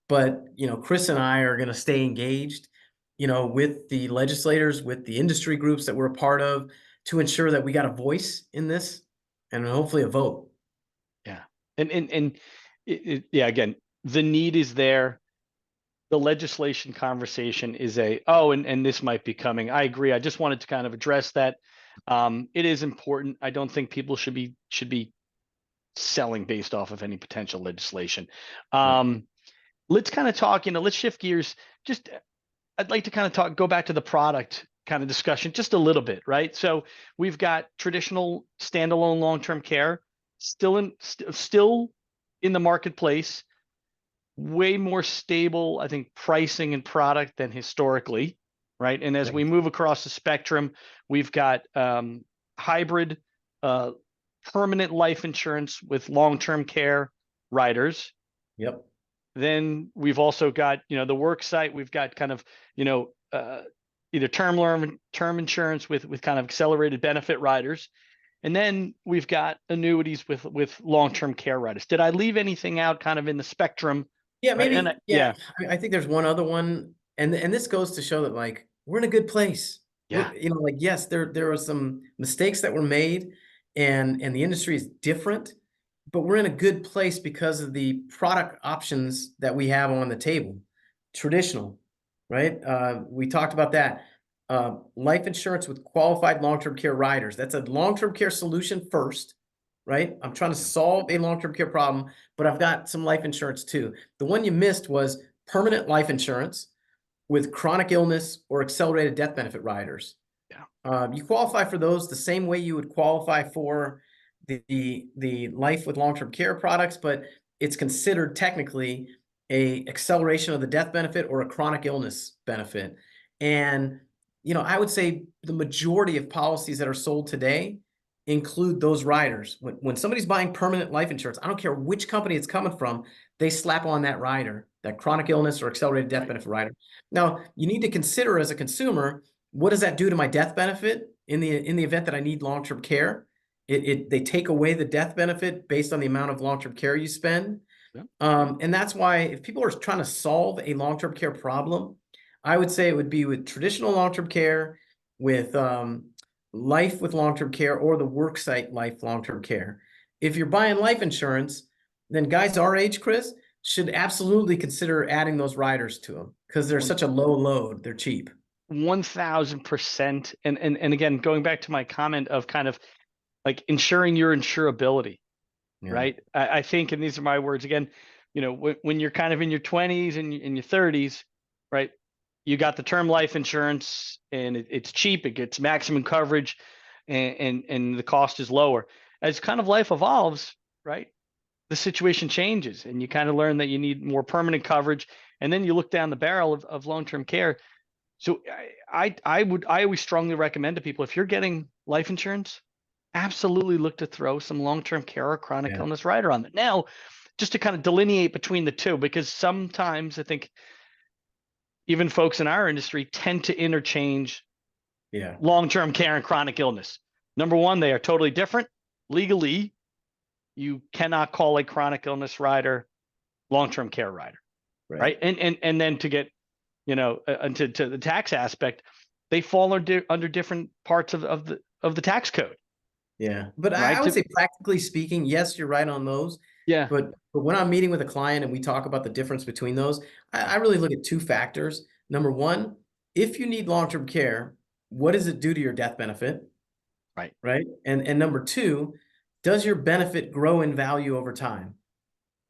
But, Chris and I are going to stay engaged, with the legislators, with the industry groups that we're a part of, to ensure that we got a voice in this and hopefully a vote. Yeah. And yeah, again, the need is there. The legislation conversation is and this might be coming. I agree. I just wanted to kind of address that. It is important. I don't think people should be selling based off of any potential legislation. Yep. Let's kind of talk, let's shift gears. Just I'd like to kind of go back to the product kind of discussion just a little bit, right? So we've got traditional standalone long-term care still in the marketplace, way more stable, I think, pricing and product than historically, right? And as we Right. move across the spectrum, we've got hybrid uh, permanent life insurance with long-term care riders. Yep. Then we've also got, the work site. We've got kind of, either term insurance with kind of accelerated benefit riders. And then we've got annuities with long-term care riders. Did I leave anything out kind of in the spectrum? Yeah, Right. And maybe. Yeah, yeah, I think there's one other one, and this goes to show that, like, we're in a good place. yeah, Like, yes, there are some mistakes that were made, and the industry is different, but we're in a good place because of the product options that we have on the table. Traditional, right? We talked about that. Life insurance with qualified long-term care riders. That's a long-term care solution first, right? I'm trying to solve a long-term care problem, but I've got some life insurance too. The one you missed was permanent life insurance with chronic illness or accelerated death benefit riders. yeah, You qualify for those the same way you would qualify for the life with long-term care products, but it's considered technically a acceleration of the death benefit or a chronic illness benefit. And I would say the majority of policies that are sold today include those riders. When somebody's buying permanent life insurance, I don't care which company it's coming from, they slap on that rider, that chronic illness or accelerated death right, benefit rider. Now, you need to consider, as a consumer, what does that do to my death benefit in the event that I need long-term care? They take away the death benefit based on the amount of long-term care you spend. And that's why if people are trying to solve a long-term care problem, I would say it would be with traditional long-term care, with life with long-term care, or the worksite life long-term care. If you're buying life insurance, then guys our age, Chris, should absolutely consider adding those riders to them because they're One such a low load. They're cheap. 1000%. And again, going back to my comment of kind of like ensuring your insurability, Yeah. right? I think, and these are my words again, when you're kind of in your 20s and in your 30s, right? You got the term life insurance and it's cheap, it gets maximum coverage, and the cost is lower. As kind of life evolves, right? The situation changes and you kind of learn that you need more permanent coverage. And then you look down the barrel of long-term care. So I always strongly recommend to people, if you're getting life insurance, absolutely look to throw some long-term care or chronic Yeah. illness rider on it. Now, just to kind of delineate between the two, because sometimes I think even folks in our industry tend to interchange Yeah. long-term care and chronic illness. Number one, they are totally different. Legally, you cannot call a chronic illness rider long-term care rider, right? And then to get, to the tax aspect, they fall under different parts of the tax code. Yeah, but I Right. would say practically speaking, yes, you're right on those. Yeah. But when I'm meeting with a client and we talk about the difference between those, I really look at two factors. Number one, if you need long-term care, what does it do to your death benefit? Right. Right. And number two, does your benefit grow in value over time?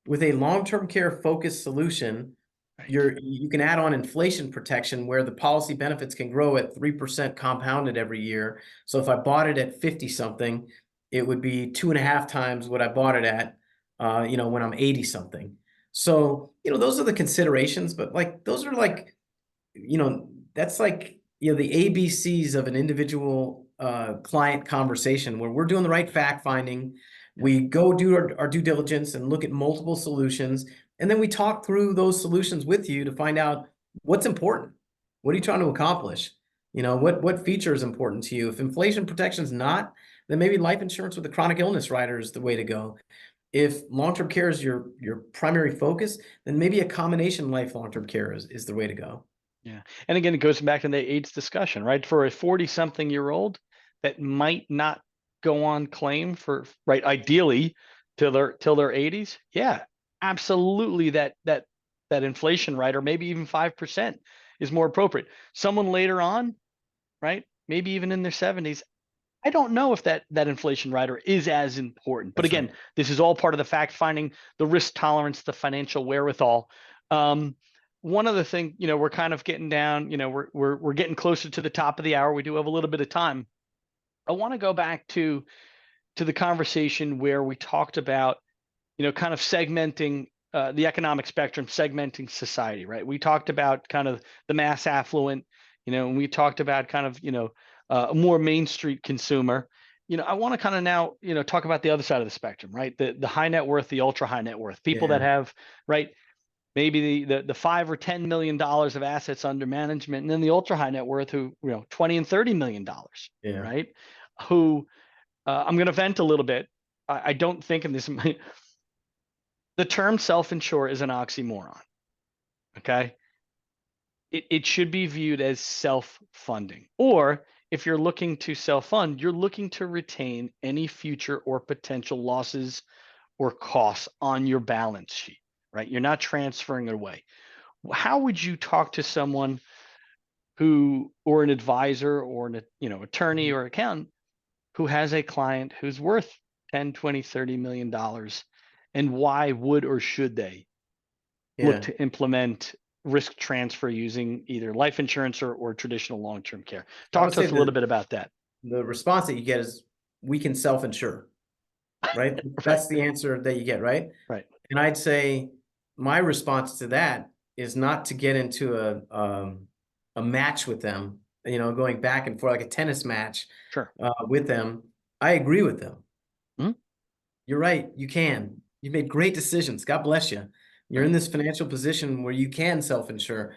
With a long-term care focused solution, Right. you can add on inflation protection where the policy benefits can grow at 3% compounded every year. So if I bought it at 50 something, it would be 2.5 times what I bought it at, when I'm 80 something. So, those are the considerations, but like, those are like, that's like, the ABCs of an individual client conversation where we're doing the right fact finding. We go do our due diligence and look at multiple solutions. And then we talk through those solutions with you to find out what's important. What are you trying to accomplish? What feature is important to you? If inflation protection is not, then maybe life insurance with a chronic illness rider is the way to go. If long-term care is your primary focus, then maybe a combination life long-term care is the way to go. Yeah. And again, it goes back to the AIDS discussion, right? For a 40-something-year-old that might not go on claim for, right, ideally till their 80s. Yeah, absolutely. That inflation rider, maybe even 5% is more appropriate. Someone later on, right? Maybe even in their 70s. I don't know if that inflation rider is as important. But That's again, right. this is all part of the fact finding, the risk tolerance, the financial wherewithal. One other thing, we're kind of getting down, we're getting closer to the top of the hour. We do have a little bit of time. I want to go back to the conversation where we talked about, kind of segmenting the economic spectrum, segmenting society, right? We talked about kind of the mass affluent, and we talked about kind of, a more Main Street consumer. I want to kind of now, talk about the other side of the spectrum, right? The high net worth, the ultra high net worth, people that have, right, maybe the $5 or $10 million of assets under management, and then the ultra high net worth who, $20 and $30 million, Yeah. right? Who I'm going to vent a little bit. I don't think in this, the term self-insure is an oxymoron. Okay. It should be viewed as self-funding, or if you're looking to self-fund, you're looking to retain any future or potential losses or costs on your balance sheet, right? You're not transferring it away. How would you talk to someone who, or an advisor or an, attorney or accountant who has a client who's worth 10, 20, $30 million, and why would or should they look Yeah. to implement risk transfer using either life insurance or traditional long-term care? I Talk would to say us a little bit about that. the response that you get is we can self-insure, right? Right, That's the answer that you get, right? right, And I'd say my response to that is not to get into a match with them, going back and forth like a tennis match sure. with them. I agree with them. Mhm. You're right. You can. You've made great decisions. God bless you. You're in Right. this financial position where you can self-insure.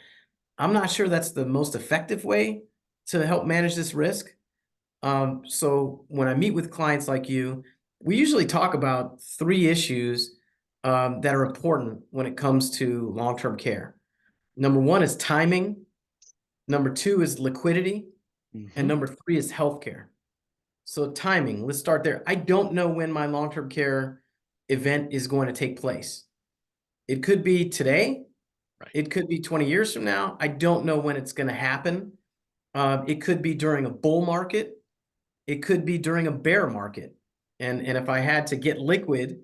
I'm not sure that's the most effective way to help manage this risk. So when I meet with clients like you, we usually talk about three issues that are important when it comes to long-term care. Number one is timing. Number two is liquidity. And Mhm. number three is healthcare. So timing, let's start there. I don't know when my long-term care event is going to take place. It could be today. Right. It could be 20 years from now. I don't know when it's going to happen. It could be during a bull market. It could be during a bear market. And if I had to get liquid,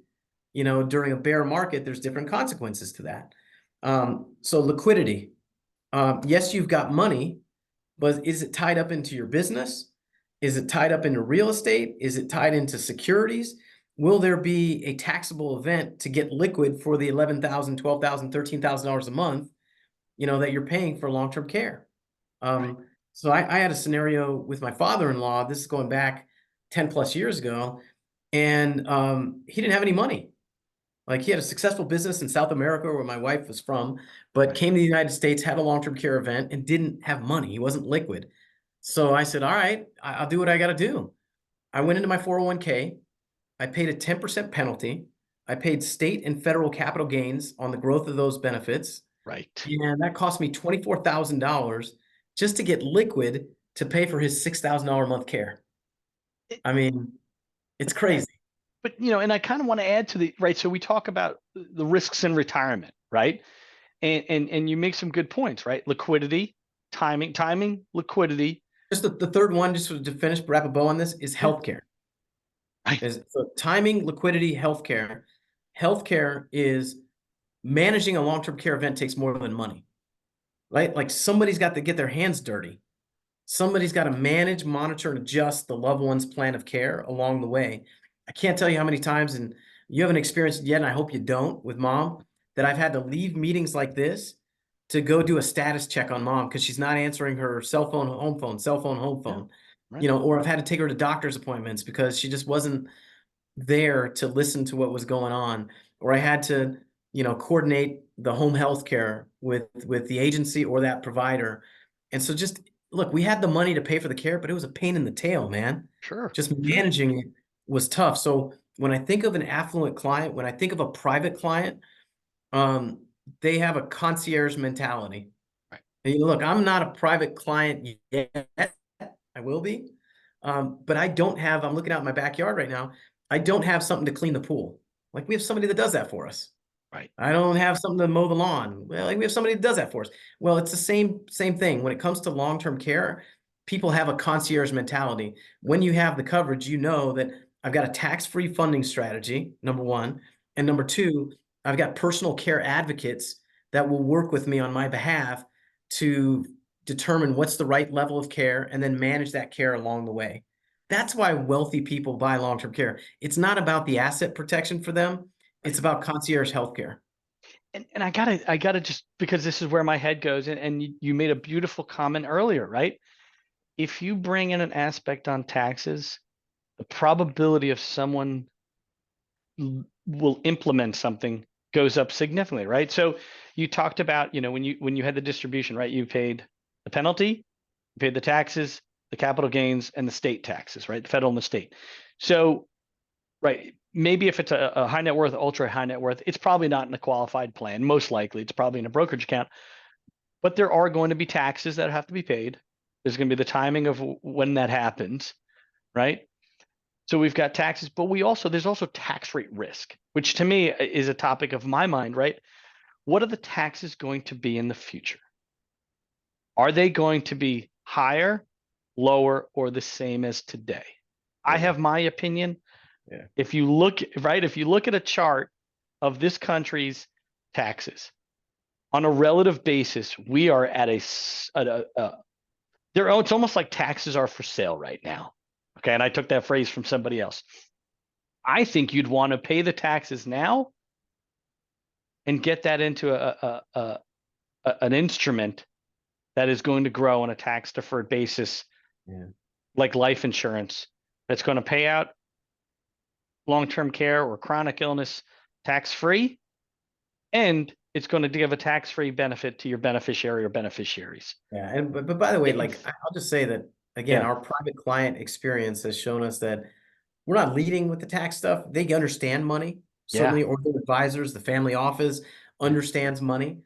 during a bear market, there's different consequences to that. So liquidity. Yes, you've got money, but is it tied up into your business? Is it tied up into real estate? Is it tied into securities? Will there be a taxable event to get liquid for the $11,000, $12,000, $13,000 a month, that you're paying for long-term care? Right. So I had a scenario with my father-in-law. This is going back 10 plus years ago, and he didn't have any money. Like, he had a successful business in South America where my wife was from, but Right. came to the United States, had a long-term care event, and didn't have money. He wasn't liquid. So I said, all right, I'll do what I got to do. I went into my 401k. I paid a 10% penalty. I paid state and federal capital gains on the growth of those benefits. Right. And that cost me $24,000 just to get liquid to pay for his $6,000 a month care. It- I mean, it's crazy. but and I kind of want to add to the right. So we talk about the risks in retirement, right? And you make some good points, right? Liquidity, timing, liquidity. Just the third one, just to finish, wrap a bow on this, is Yeah. healthcare. Right. So timing, liquidity, healthcare. Healthcare is managing a long-term care event takes more than money, right? Like, somebody's got to get their hands dirty. Somebody's got to manage, monitor, and adjust the loved one's plan of care along the way. I can't tell you how many times, and you haven't experienced it yet, and I hope you don't, with mom, that I've had to leave meetings like this to go do a status check on mom because she's not answering her cell phone, home phone, cell phone, home Yeah. phone, Right. or I've had to take her to doctor's appointments because she just wasn't there to listen to what was going on, or I had to, coordinate the home health care with the agency or that provider. And so, just look, we had the money to pay for the care, but it was a pain in the tail, man. Sure. Just Sure. managing it was tough. So when I think of an affluent client, when I think of a private client, um, they have a concierge mentality. Right. And look, I'm not a private client yet. I will be. But I don't have, I'm looking out in my backyard right now. I don't have something to clean the pool. Like, we have somebody that does that for us. Right. I don't have something to mow the lawn. Well, like, we have somebody that does that for us. Well, it's the same thing. When it comes to long-term care, people have a concierge mentality. When you have the coverage, you know that I've got a tax-free funding strategy, number one. And number two, I've got personal care advocates that will work with me on my behalf to determine what's the right level of care and then manage that care along the way. That's why wealthy people buy long-term care. It's not about the asset protection for them. Right. It's about concierge healthcare. And I gotta just, because this is where my head goes, and you made a beautiful comment earlier, right? If you bring in an aspect on taxes, the probability of someone will implement something goes up significantly, right? So you talked about, when you had the distribution, right? You paid the penalty, you paid the taxes, the capital gains, and the state taxes, right? The federal and the state. So, right, maybe if it's a high net worth, ultra high net worth, it's probably not in a qualified plan. Most likely, it's probably in a brokerage account. But there are going to be taxes that have to be paid. There's going to be the timing of when that happens, right? So we've got taxes, but there's also tax rate risk, which to me is a topic of my mind, right? What are the taxes going to be in the future? Are they going to be higher, lower, or the same as today? I Yeah. have my opinion. Yeah. If you look, right, if you look at a chart of this country's taxes on a relative basis, we are at it's almost like taxes are for sale right now. Okay. And I took that phrase from somebody else. I think you'd want to pay the taxes now and get that into an instrument that is going to grow on a tax deferred basis, Yeah. like life insurance, that's going to pay out long term care or chronic illness tax free, and it's going to give a tax free benefit to your beneficiary or beneficiaries. Yeah. And but by the way, It- like, I'll just say that again, yeah, our private client experience has shown us that we're not leading with the tax stuff. They understand money. Yeah. certainly, or the advisors, the family office understands money.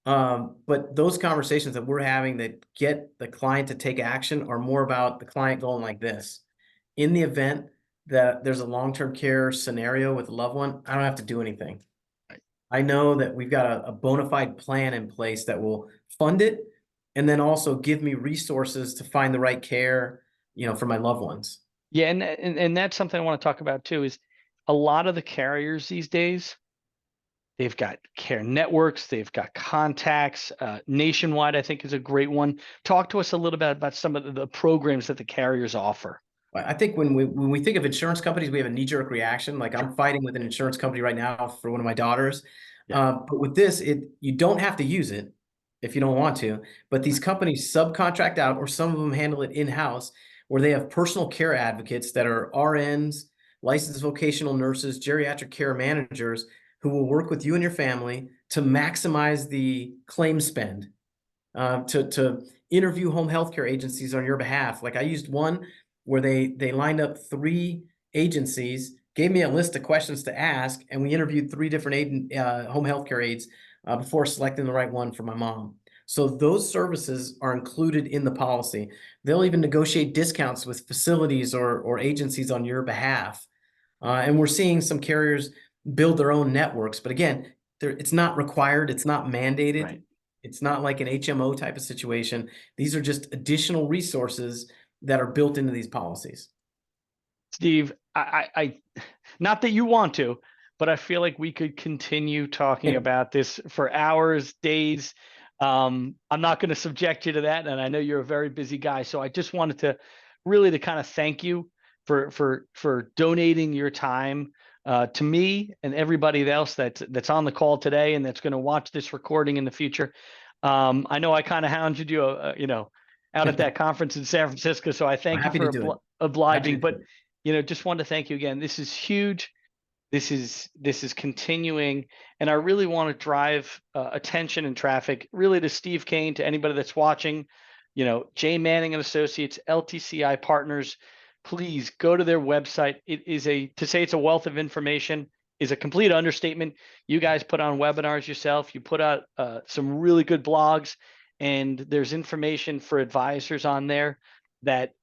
But those conversations that we're having that get the client to take action are more about the client going like this. In the event that there's a long-term care scenario with a loved one, I don't have to do anything. Right. I know that we've got a bona fide plan in place that will fund it and then also give me resources to find the right care, for my loved ones. Yeah, and that's something I want to talk about too, is a lot of the carriers these days, they've got care networks, they've got contacts. Nationwide, I think, is a great one. Talk to us a little bit about some of the programs that the carriers offer. I think when we think of insurance companies, we have a knee-jerk reaction. Like Sure. I'm fighting with an insurance company right now for one of my daughters. Yeah. But with this, you don't have to use it if you don't want to. But these companies subcontract out, or some of them handle it in-house, where they have personal care advocates that are RNs, licensed vocational nurses, geriatric care managers, who will work with you and your family to maximize the claim spend, to interview home healthcare agencies on your behalf. Like I used one where they lined up 3 agencies, gave me a list of questions to ask, and we interviewed 3 different home healthcare aides before selecting the right one for my mom. So those services are included in the policy. They'll even negotiate discounts with facilities or agencies on your behalf. And we're seeing some carriers build their own networks, but again, it's not required, it's not mandated. Right. It's not like an HMO type of situation. These are just additional resources that are built into these policies. Steve, not that you want to, but I feel like we could continue talking about this for hours, days. I'm not going to subject you to that, and I know you're a very busy guy, so I just wanted to really to kind of thank you for donating your time to me and everybody else that's on the call today and that's going to watch this recording in the future. I know I kind of hounded you, out at that conference in San Francisco, so I I'm thank you happy to for do it. Happy to obliging. do But it. just want to thank you again. This is huge. This is continuing, and I really want to drive attention and traffic really to Steve Cain, to anybody that's watching. J Manning and Associates, LTCi Partners. Please go to their website. It is to say it's a wealth of information is a complete understatement. You guys put on webinars yourself. You put out some really good blogs, and there's information for advisors on there that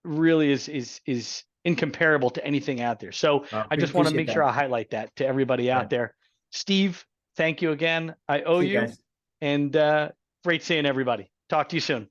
really is incomparable to anything out there. So I We just want to appreciate make sure that. I highlight that to everybody Yeah. out there. Steve, thank you again. I owe See you you, guys. and great seeing everybody. Talk to you soon.